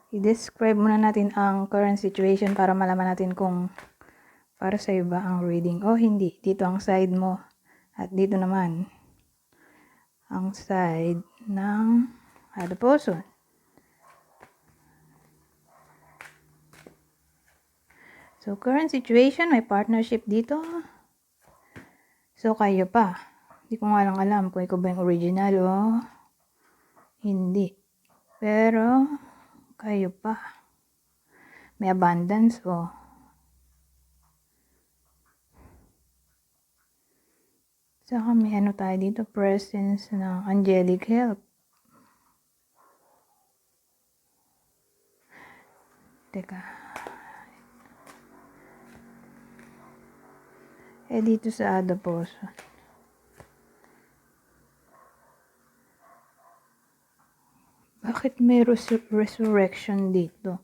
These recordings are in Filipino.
I-describe muna natin ang current situation para malaman natin kung para sa iba ang reading o hindi. Dito ang side mo at dito naman ang side ng other person. So, current situation, may partnership dito. So, kayo pa. Hindi ko nga lang alam kung ikaw ba yung original o hindi. Pero, kayo pa. May abundance o. Saka may ano tayo dito, presence ng angelic help. Teka. Dito sa other person. Bakit may resurrection dito?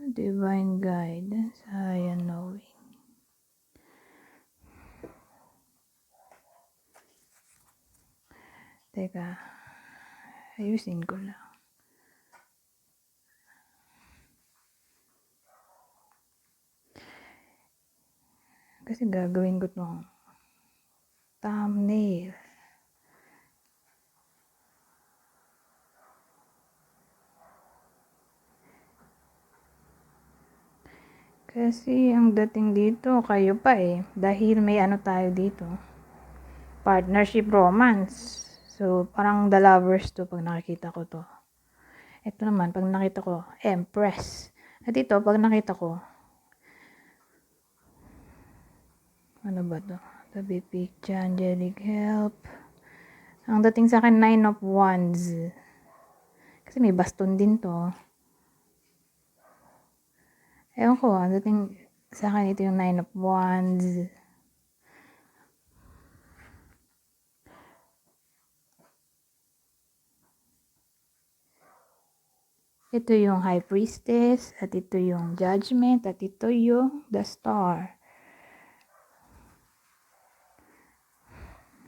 Divine guidance, higher knowing. Teka. Ayusin ko lang. Kasi gagawin ko itong thumbnail. Kasi ang dating dito, kayo pa dahil may ano tayo dito. Partnership romance. So, parang the lovers to pag nakikita ko to. Ito naman, pag nakita ko, Empress. At ito, pag nakita ko, ano ba to? Tabi picture, angelic help. Ang dating sa akin, 9 of Wands. Kasi may baston din to. Ewan ko, ang dating sa akin, ito yung 9 of Wands. Ito yung High Priestess, at ito yung Judgment, at ito yung The Star.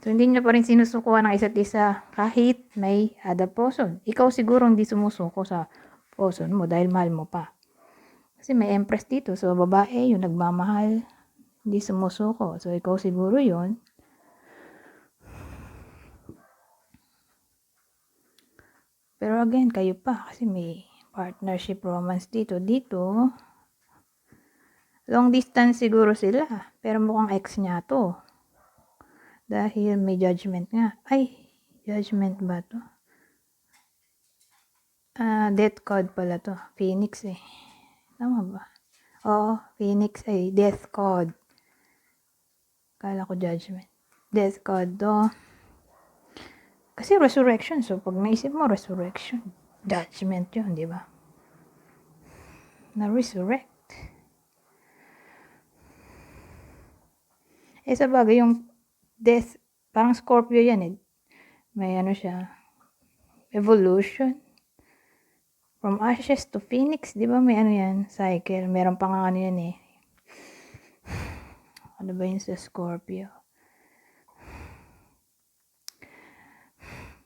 So, hindi nyo pa rin sinusukuan ng isa't isa kahit may other person. Ikaw siguro hindi sumusuko sa person mo dahil mahal mo pa. Kasi may Empress dito. So, babae yung nagmamahal, hindi sumusuko. So, ikaw siguro yun. Pero again, kayo pa kasi may partnership romance dito. Dito, long distance siguro sila. Pero mukhang ex niya to. Dahil may judgment nga. Ay, judgment ba to? Death card pala to. Phoenix Tama ba? Oo, Phoenix death card. Kala ko judgment. Death card to. Kasi resurrection. So, pag naisip mo, resurrection. Judgment yun, di ba? Na-resurrect. Sa bagay, yung death, parang Scorpio yan May ano siya, evolution. From ashes to phoenix, di ba may ano yan, cycle. Meron pang ano yan Ano ba yun sa Scorpio?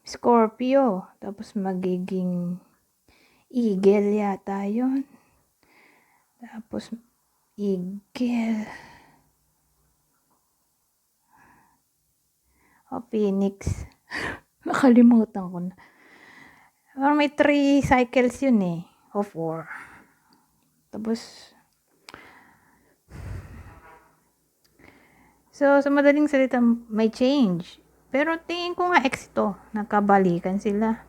Scorpio. Tapos magiging eagle yata yun. Tapos eagle. Phoenix. Nakalimutan ko na. Parang may 3 cycles yun o 4. Tapos, so, sa madaling salita, may change. Pero tingin ko nga ex to. Nagkabalikan sila.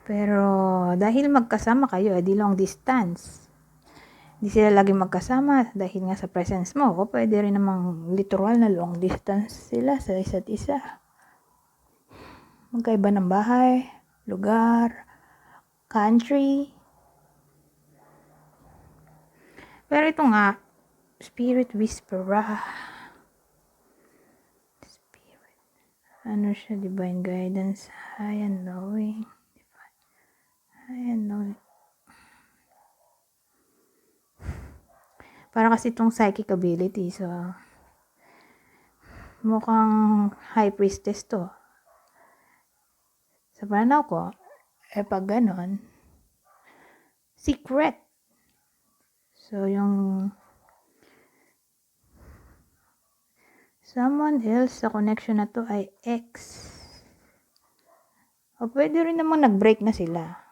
Pero, dahil magkasama kayo, di long distance. Hindi sila lagi magkasama dahil nga sa presence mo. O pwede rin namang literal na long distance sila sa isa't isa. Magkaiba ng bahay, lugar, country. Pero ito nga, spirit whisperer. Spirit. Ano siya? Divine guidance. Higher knowing. Higher knowing. Para kasi itong psychic ability. So, mukhang high priestess to. Sa pananaw ko, pag ganon, secret. So, yung someone else sa connection na to ay ex. O pwede rin namang nag-break na sila.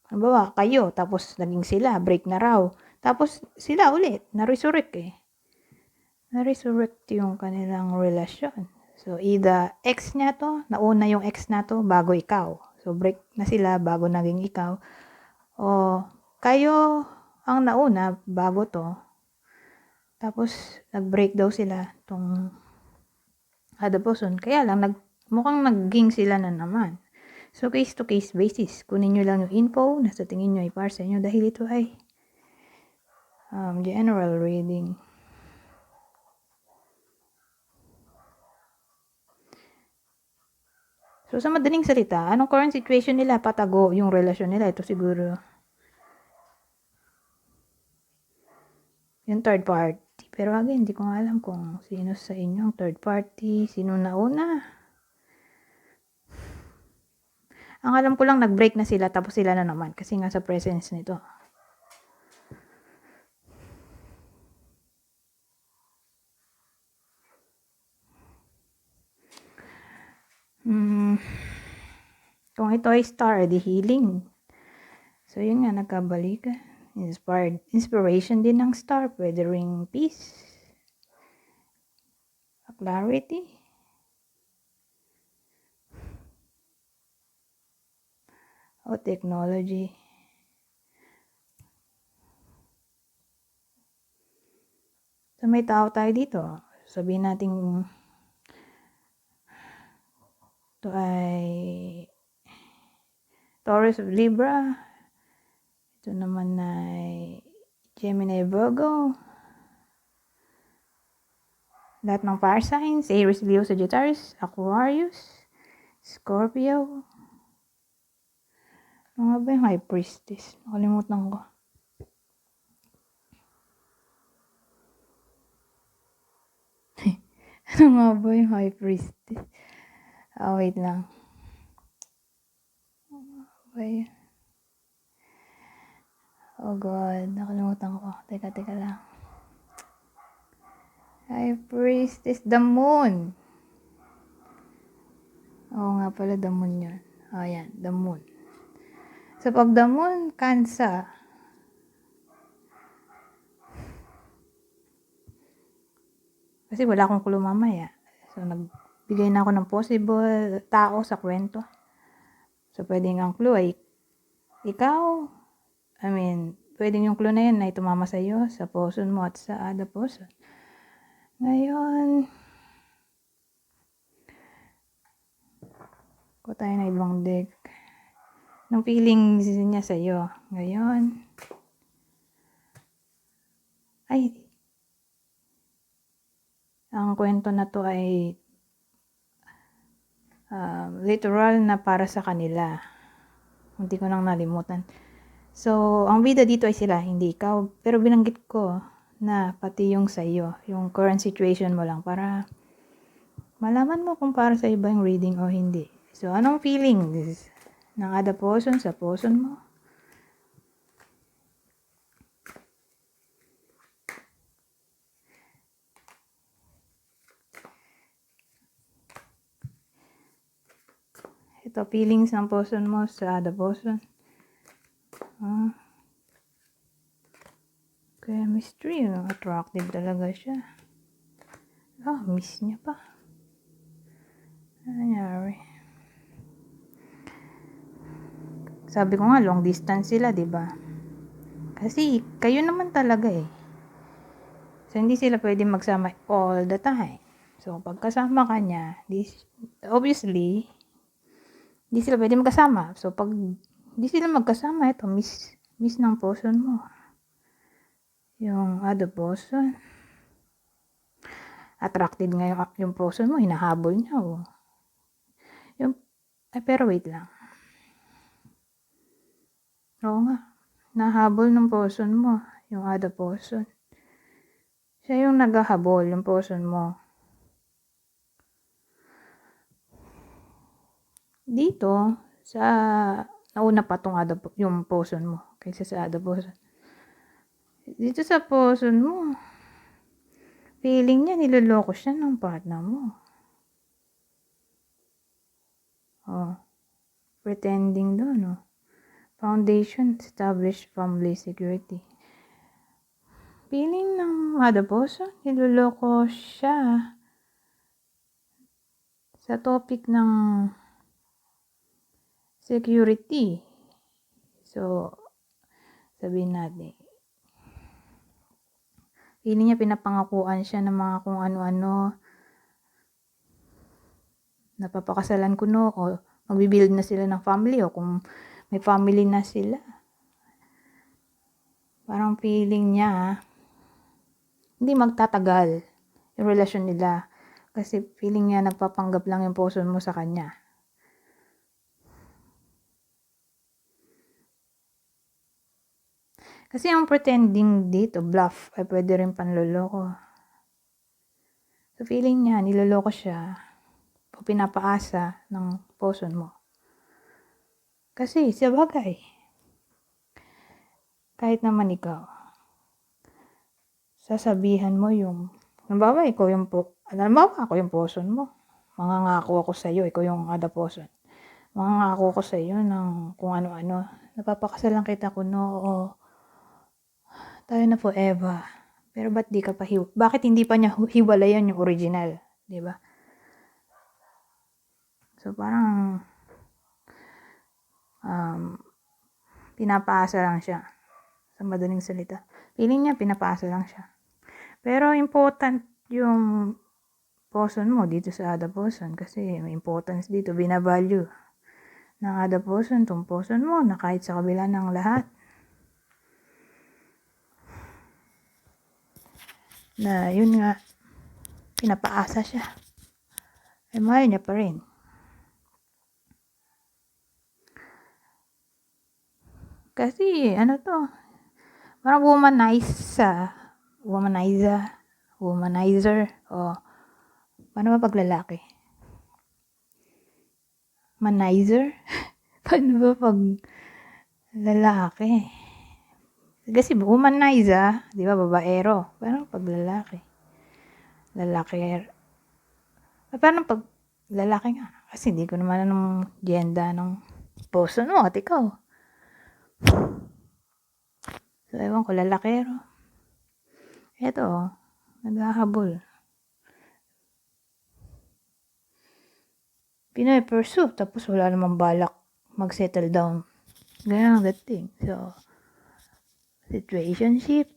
Halimbawa, kayo, tapos naging sila, break na raw. Tapos sila ulit, na-resurrect Na-resurrect yung kanilang relasyon. So, either ex niya to, nauna yung ex na to, bago ikaw. So, break na sila, bago naging ikaw. O, kayo ang nauna, bago to. Tapos, nag-break daw sila tong other person. Kaya lang, mukhang naging sila na naman. So, case-to-case basis. Kunin nyo lang yung info na sa tingin nyo ay para sa inyo dahil ito ay general reading. So, sa madaling salita, anong current situation nila? Patago yung relasyon nila. Ito siguro yung third party. Pero again, hindi ko nga alam kung sino sa inyo ang third party, sino nauna. Ang alam ko lang, nag-break na sila, tapos sila na naman. Kasi nga sa presence nito. Kung ito ay star, di healing. So, yun nga, nagkabalikan. Inspiration din ng star. Pwede ring peace. Clarity. O technology. So, may tao tayo dito. Sabihin natin ito ay Taurus of Libra. Ito naman ay Gemini, Virgo. Lahat ng fire signs, Aries, Leo, Sagittarius, Aquarius, Scorpio. Ano nga ba yung High Priestess? Nakalimutan ko. Ano nga ba yung High Priestess? Wait lang. Okay. Oh God, nakalimutan ko. Teka lang. High Priestess, the Moon. Oo nga pala, the Moon yun. Yan, the Moon. So, pag the Moon, Cancer. Kasi wala akong clue mamaya. So, nagbigay na ako ng possible tao sa kwento. So, pwedeng ang clue ay ikaw. Pwedeng yung clue na yun ay tumama sa iyo, sa person mo at sa other person. Ngayon, ko tayo na ibang deck. Nung feelings niya sa iyo. Ngayon, ang kwento na to ay literal na para sa kanila. Hindi ko nang nalimutan. So, ang bida dito ay sila, hindi ikaw. Pero binanggit ko na pati yung sa iyo, yung current situation mo lang para malaman mo kung para sa iba yung reading o hindi. So, anong feelings ng other person sa person mo? Ito, feelings ng person mo sa other person. Chemistry, attractive talaga siya. Miss niya pa. Ano nangyari? Sabi ko nga, long distance sila, diba? Kasi, kayo naman talaga eh. So, hindi sila pwede magsama all the time. So, pagkasama ka niya, obviously, hindi sila pwede magkasama. So, pag hindi sila magkasama, ito, miss ng person mo. Yung other person. Attracted nga yung person mo, hinahabol niya. Pero wait lang. Oo nga. Nahabol ng person mo, yung other person. Siya yung naghahabol, yung person mo. dito, sa, nauna pa tong yung person mo, kaysa sa other person. Dito sa person mo, feeling niya niloloko siya ng partner mo. Oh, pretending doon, no? Foundation, established family security. Feeling ng other person, niloloko siya sa topic ng security. So, sabihin natin, feeling niya pinapangakuan siya ng mga kung ano-ano, napapakasalan ko no, o magbibuild na sila ng family, o kung may family na sila. Parang feeling niya, hindi magtatagal yung relasyon nila. Kasi feeling niya nagpapanggap lang yung person mo sa kanya. Kasi ang pretending dito, bluff, ay pwede rin panloloko. So feeling niya, niloloko siya o pinapaasa ng person mo. Kasi sa bagay, kahit naman ikaw, sasabihan mo yung, halimbawa ako yung person mo. Mangangako ako sa iyo, ikaw yung other person. Mangangako ako sa iyo ng kung ano-ano. Napapakasalan kita ko no, o tayo na forever. Pero ba't di ka pa bakit hindi pa niya hiwalayan yung original? 'Di ba? So parang pinapaasa lang siya. Sa madaling salita. Feeling niya pinapaasa lang siya. Pero important yung person mo dito sa other person kasi may importance dito, binavalue ng other person, tong person mo na kahit sa kabila ng lahat na yun nga, pinapaasa siya. Ay mahal niya pa rin. Kasi ano to, parang womanizer, o paano ba pag lalaki? Manizer? Paano ba pag lalaki? Kasi womanizer, di ba, babaero. Paano pag lalaki? Paano pag lalaki nga? Kasi hindi ko naman anong gender ng person mo at ikaw. So, ewan ko, lalakero. Eto, naghahabol. Pinoy pursue, tapos wala namang balak mag-settle down. Ganyan ang dating. So, situationship,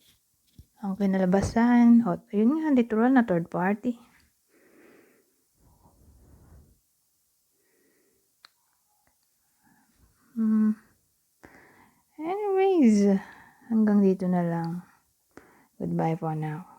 ang kinalabasan, o yun nga, literal na third party. Anyways, hanggang dito na lang. Goodbye for now.